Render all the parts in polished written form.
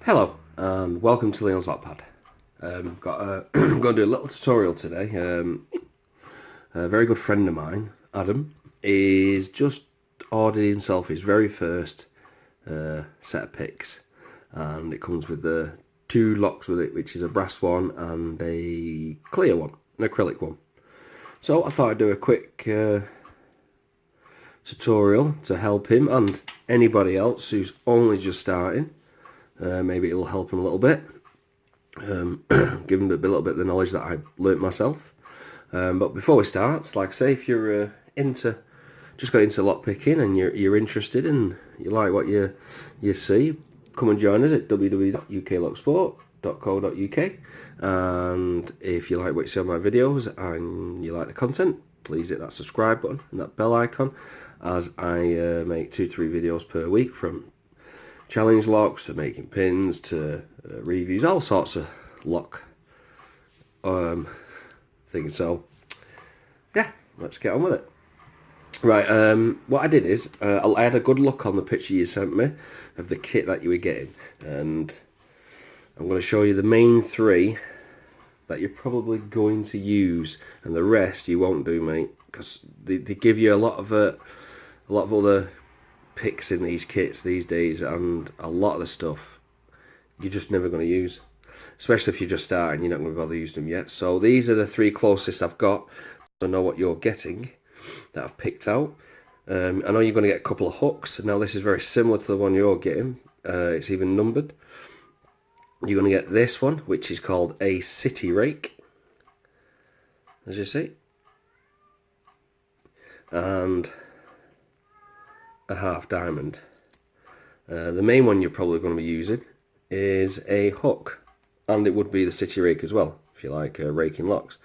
Hello and welcome to Leon's Lock Pad. I'm going to do a little tutorial today. A very good friend of mine, Adam, is just ordered himself his very first set of picks, and it comes with the two locks with it, which is a brass one and a clear one, an acrylic one. So I thought I'd do a quick tutorial to help him and anybody else who's only just starting. Maybe it'll help him a little bit, give him a little bit of the knowledge that I learnt myself. But before we start, like I say, if you're just got into lock picking and you're interested and you like what you see, come and join us at www.uklocksport.co.uk. And if you like what you see on my videos and you like the content, please hit that subscribe button and that bell icon, as I make 2-3 videos per week, from challenge locks to making pins to reviews, all sorts of lock things. So yeah, let's get on with it. Right, what I did is I had a good look on the picture you sent me of the kit that you were getting, and I'm going to show you the main three that you're probably going to use, and the rest you won't do, mate, because they give you a lot of other picks in these kits these days, and a lot of the stuff you're just never going to use, especially if you're just starting. You're not going to bother using them yet. So these are the three closest I've got to know what you're getting that I've picked out. I know you're going to get a couple of hooks. Now this is very similar to the one you're getting. It's even numbered. You're going to get this one, which is called a city rake, as you see, and a half diamond. The main one you're probably going to be using is a hook, and it would be the city rake as well if you like raking locks.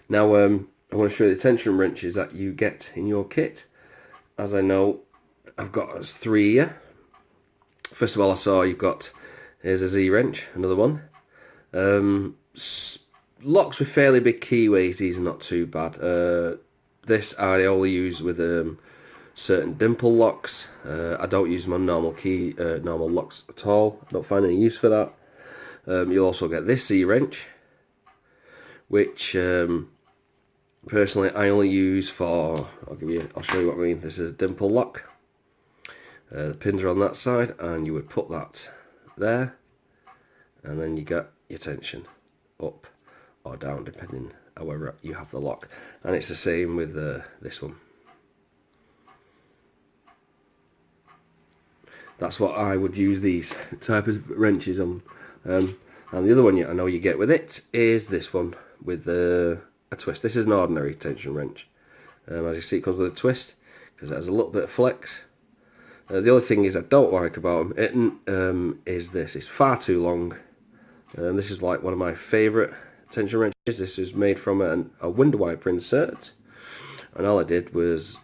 Now I want to show you the tension wrenches that you get in your kit. As I know, I've got us 3 here. First of all, I saw you've got, here's a Z wrench, another one. Locks with fairly big keyways, these are not too bad. This I only use with certain dimple locks. I don't use them on normal locks at all. I don't find any use for that. You'll also get this Z wrench, which personally I only use for, I'll show you what I mean. This is a dimple lock. The pins are on that side, and you would put that there, and then you get your tension up or down depending however you have the lock. And it's the same with this one. That's what I would use these type of wrenches on. And the other one I know you get with it is this one with a twist. This is an ordinary tension wrench. As you see, it comes with a twist because it has a little bit of flex. The other thing is I don't like about them is this. It's far too long. This is like one of my favourite tension wrenches. This is made from a window wiper insert, and all I did was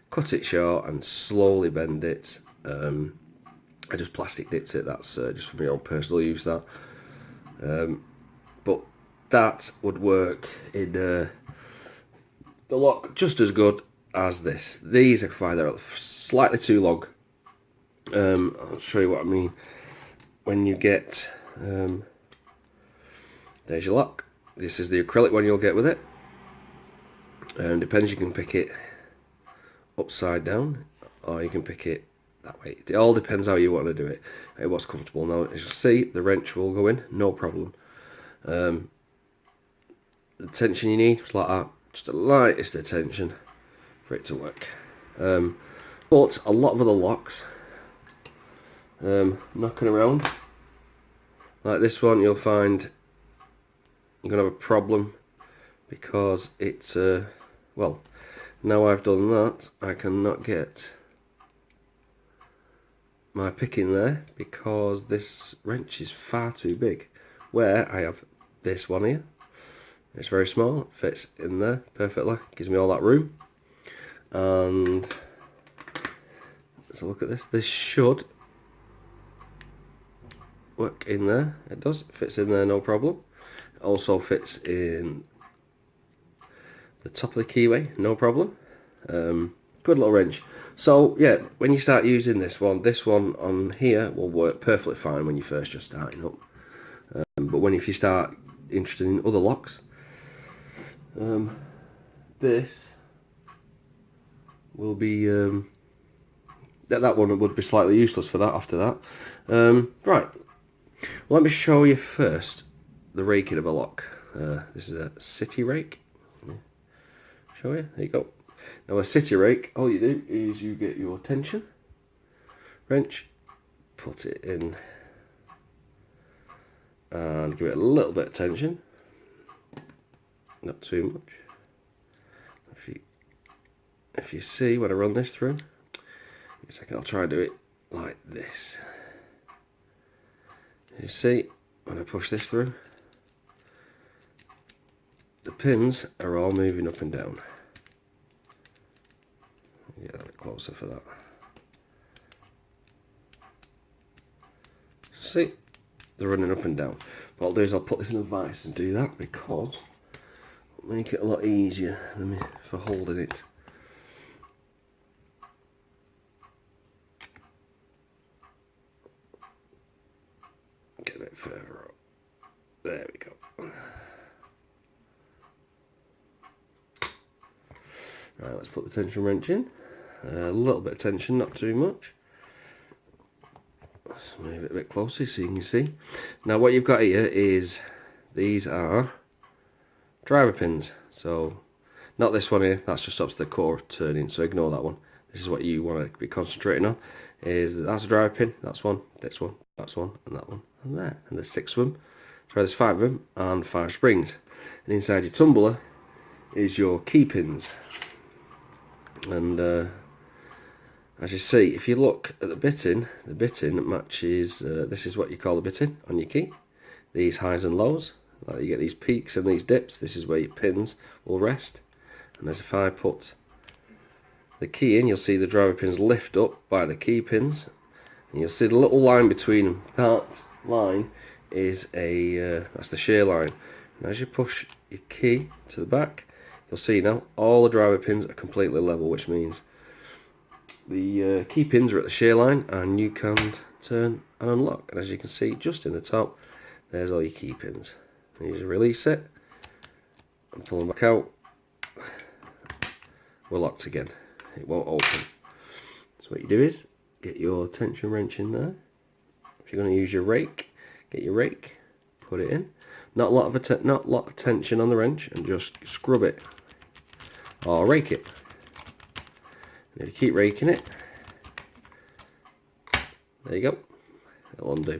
cut it short and slowly bend it. I just plastic dipped it. That's just for my own personal use, that. But that would work in the lock just as good as this. These I find are slightly too long. I'll show you what I mean. When you get, there's your lock. This is the acrylic one you'll get with it. Depends, you can pick it upside down or you can pick it that way. It all depends how you want to do it, what's comfortable. Now, as you see, the wrench will go in, no problem. The tension you need is like that, just the lightest of tension for it to work. But a lot of other locks, knocking around, like this one, you'll find you're going to have a problem because it's, well, now I've done that, I cannot get my pick in there because this wrench is far too big. Where I have this one here, it's very small, it fits in there perfectly, gives me all that room. And let's look at this. This should work in there. It does, it fits in there, no problem. It also fits in the top of the keyway, no problem. Good little wrench. So yeah, when you start using this one on here will work perfectly fine when you're first just starting up. But if you start interested in other locks, this will be that one would be slightly useless for that after that. Right, well, let me show you first the raking of a lock. This is a city rake. Show you, there you go. Now a city rake, all you do is you get your tension wrench, put it in and give it a little bit of tension, not too much. If you see when I run this through, in a second I'll try and do it like this. You see, when I push this through, the pins are all moving up and down. Get a bit closer for that. See, they're running up and down. What I'll do is I'll put this in a vise and do that because it'll make it a lot easier for holding it. Get a bit further up. There we go. Right, let's put the tension wrench in. A little bit of tension, not too much. Let's move it a bit closer so you can see. Now what you've got here is, these are driver pins. So, not this one here, that just stops the core turning, so ignore that one. This is what you want to be concentrating on. That's a driver pin, that's one, that's one, that's one, and that one, and there. And there's 6 of them. So there's 5 of them, and 5 springs. And inside your tumbler is your key pins. And as you see, if you look at the bitting matches, this is what you call the bitting on your key. These highs and lows, like you get these peaks and these dips, this is where your pins will rest. And as if I put the key in, you'll see the driver pins lift up by the key pins. And you'll see the little line between them. That line is that's the shear line. And as you push your key to the back, you'll see now all the driver pins are completely level, which means the key pins are at the shear line and you can turn and unlock. And as you can see, just in the top, there's all your key pins. And you just release it and pull them back out. We're locked again. It won't open. So what you do is get your tension wrench in there. If you're going to use your rake, get your rake, put it in. Not a lot of tension on the wrench, and just scrub it or rake it. And if you keep raking it, there you go. It'll undo.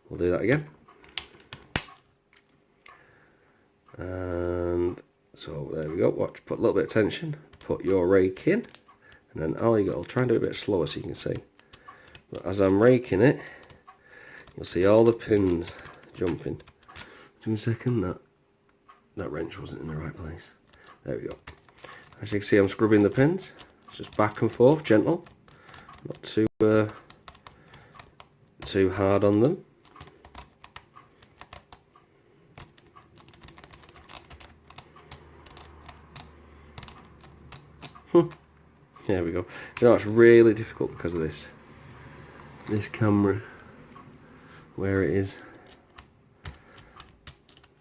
We'll do that again. And so there we go. Watch. Put a little bit of tension. Put your rake in, and then all you got. I'll try and do it a bit slower so you can see. But as I'm raking it, you'll see all the pins jumping. Just a second, that wrench wasn't in the right place. There we go. As you can see, I'm scrubbing the pins. It's just back and forth, gentle, not too hard on them. There we go. You know, it's really difficult because of this camera, where it is.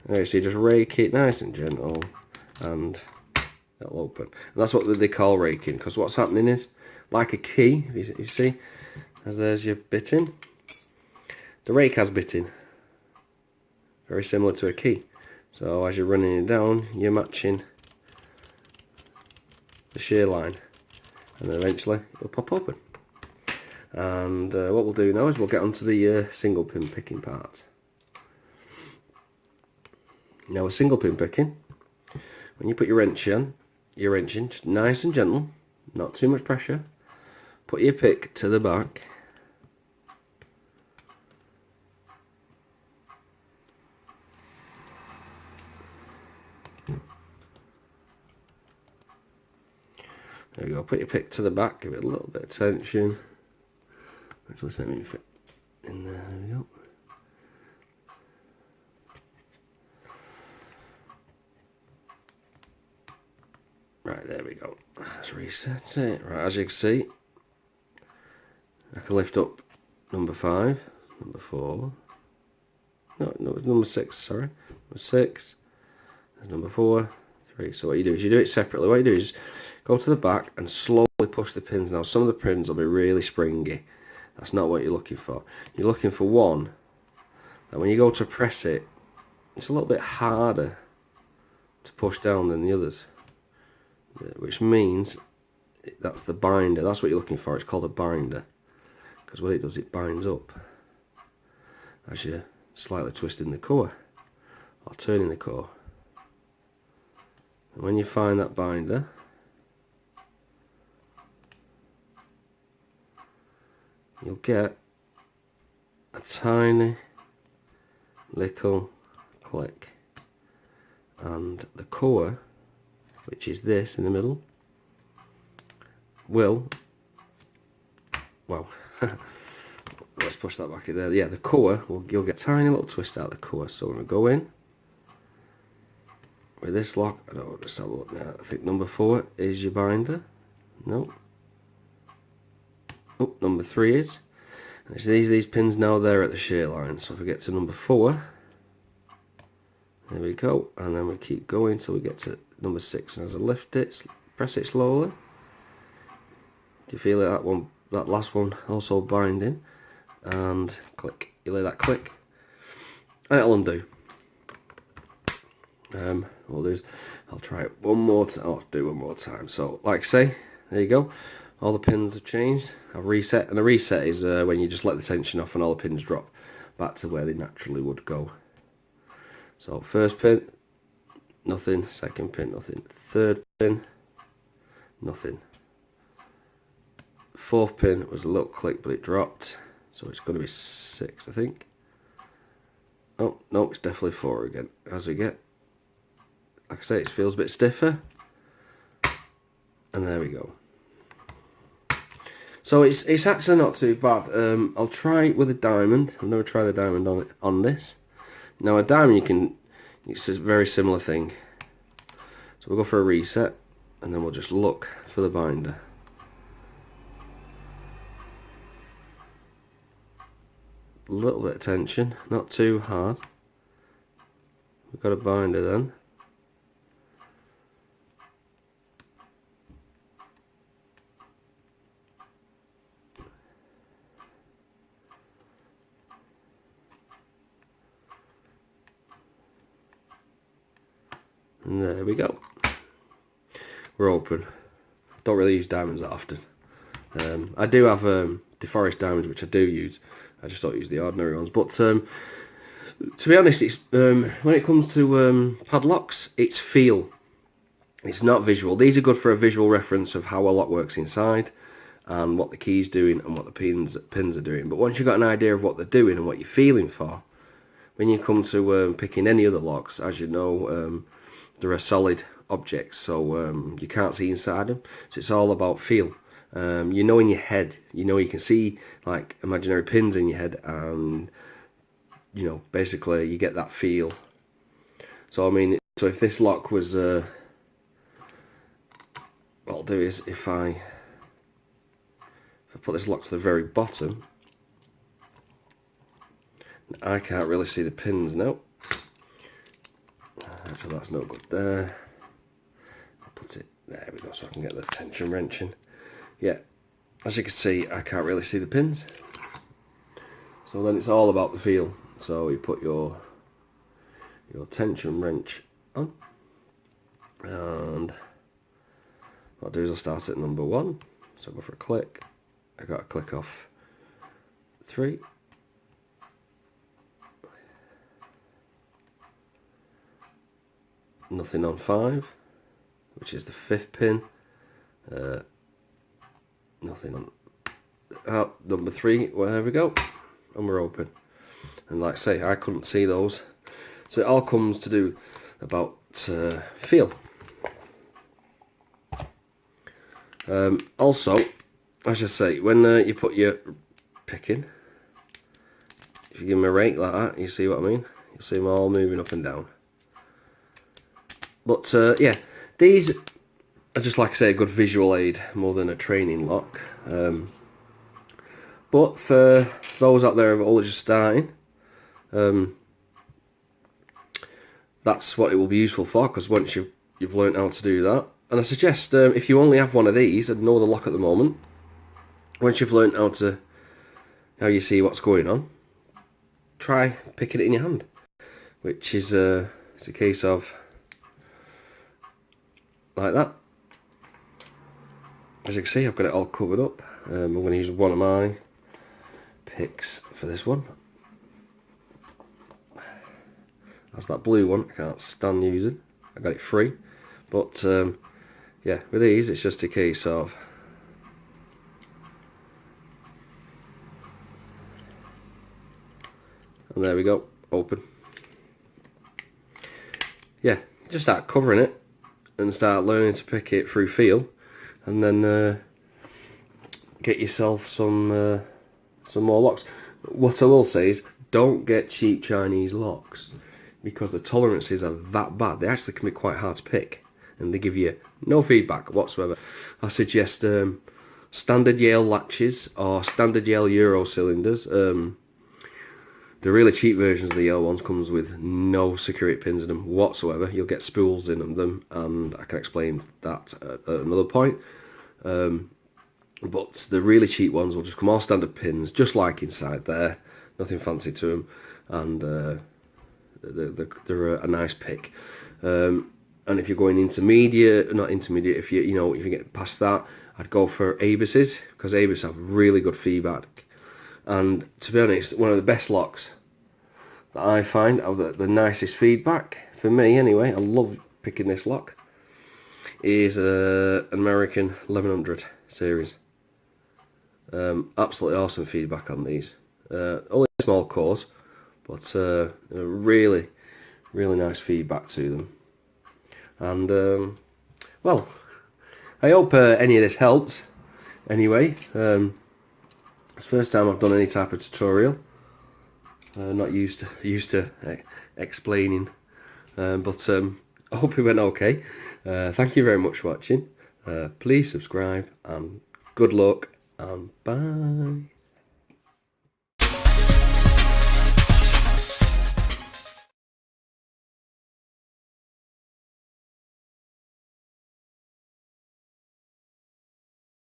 Alright, so you just rake it nice and gentle, and it'll open. And that's what they call raking, because what's happening is, like a key, you see, as there's your bitting, the rake has bitting, very similar to a key. So as you're running it down, you're matching the shear line, and then eventually it'll pop open. And what we'll do now is we'll get onto the single pin picking part. Now, a single pin picking, when you put your wrench in, just nice and gentle, not too much pressure. Put your pick to the back. There we go. Put your pick to the back. Give it a little bit of tension. Actually, let me fit in there. There we go. Right, there we go. Let's reset it. Right, as you can see, I can lift up number 5, number 4. No, number 6. Sorry, number 6. There's number 4, 3. So what you do is you do it separately. What you do is go to the back and slowly push the pins. Now some of the pins will be really springy. That's not what you're looking for. You're looking for one that when you go to press it, it's a little bit harder to push down than the others, which means that's the binder. That's what you're looking for. It's called a binder, because what it does, it binds up as you're slightly twisting the core or turning the core. And when you find that binder, you'll get a tiny little click, and the core, which is this in the middle, will, well, let's push that back in there. Yeah, the core, you'll get a tiny little twist out of the core. So when we go in with this lock, I don't want to have a look now. I think number 4 is your binder. No. Oh, number 3 is. And it's these pins now there at the shear line. So if we get to number 4, there we go, and then we keep going till we get to number 6. And as I lift it, press it slowly. Do you feel it? That one, that last one, also binding, and click. You let that click, and it'll undo. What I'll do is I'll try it one more time. I'll do one more time. So, like I say, there you go. All the pins have changed. I've reset, and a reset is when you just let the tension off and all the pins drop back to where they naturally would go. So first pin, nothing. Second pin, nothing. Third pin, nothing. Fourth pin was a little click, but it dropped, so it's going to be 6, I think. Oh no, it's definitely 4 again. As we get, like I say, it feels a bit stiffer, and there we go. So it's actually not too bad. I'll try it with a diamond. I've never tried a diamond on this. Now a diamond, it's a very similar thing. So we'll go for a reset, and then we'll just look for the binder. A little bit of tension, not too hard. We've got a binder then. And there we go. We're open. Don't really use diamonds that often. I do have deforest diamonds, which I do use. I just don't use the ordinary ones. But to be honest, it's when it comes to padlocks, it's feel. It's not visual. These are good for a visual reference of how a lock works inside, and what the key's doing and what the pins are doing. But once you've got an idea of what they're doing and what you're feeling for, when you come to picking any other locks, as you know, they're solid objects, so you can't see inside them. So it's all about feel. You know, in your head, you know, you can see like imaginary pins in your head, and you know, basically you get that feel. So I mean, so if this lock was what I'll do is if I put this lock to the very bottom, I can't really see the pins now. So that's no good there. I'll put it there, we go, so I can get the tension wrenching. Yeah, as you can see, I can't really see the pins. So then it's all about the feel. So you put your tension wrench on, and what I'll do is I'll start at number 1. So I'll go for a click. I got a click off 3. Nothing on 5, which is the 5th pin. Nothing on number 3. Well, there we go, and we're open. And like I say, I couldn't see those, so it all comes to do about feel. Also, as I say, when you put your pick in, if you give them a rake like that, you see what I mean. You'll see them all moving up and down. But yeah, these are just, like I say, a good visual aid more than a training lock. But for those out there who are all just starting, that's what it will be useful for, because once you've learned how to do that, and I suggest if you only have one of these and know the lock at the moment, once you've learned how you see what's going on, try picking it in your hand, which is it's a case of like that. As you can see, I've got it all covered up. I'm going to use one of my picks for this one. That's that blue one. I can't stand using. I got it free, but yeah, with these it's just a case of and there we go, open. Yeah, just start covering it and start learning to pick it through feel, and then get yourself some more locks. What I will say is, don't get cheap Chinese locks, because the tolerances are that bad. They actually can be quite hard to pick, and they give you no feedback whatsoever. I suggest standard Yale latches or standard Yale Euro cylinders. The really cheap versions of the Yale ones comes with no security pins in them whatsoever. You'll get spools in them, and I can explain that at another point. But the really cheap ones will just come all standard pins, just like inside there. Nothing fancy to them, and they're a nice pick. And if you're going intermediate, not intermediate, if you get past that, I'd go for Abus's, because Abus have really good feedback. And to be honest, one of the best locks that I find have the nicest feedback, for me anyway, I love picking this lock, is an American 1100 series. Absolutely awesome feedback on these. Only small cores, but really nice feedback to them. And well, I hope any of this helps anyway. It's the first time I've done any type of tutorial. Not used to explaining, but I hope it went okay. Thank you very much for watching. Please subscribe, and good luck, and bye.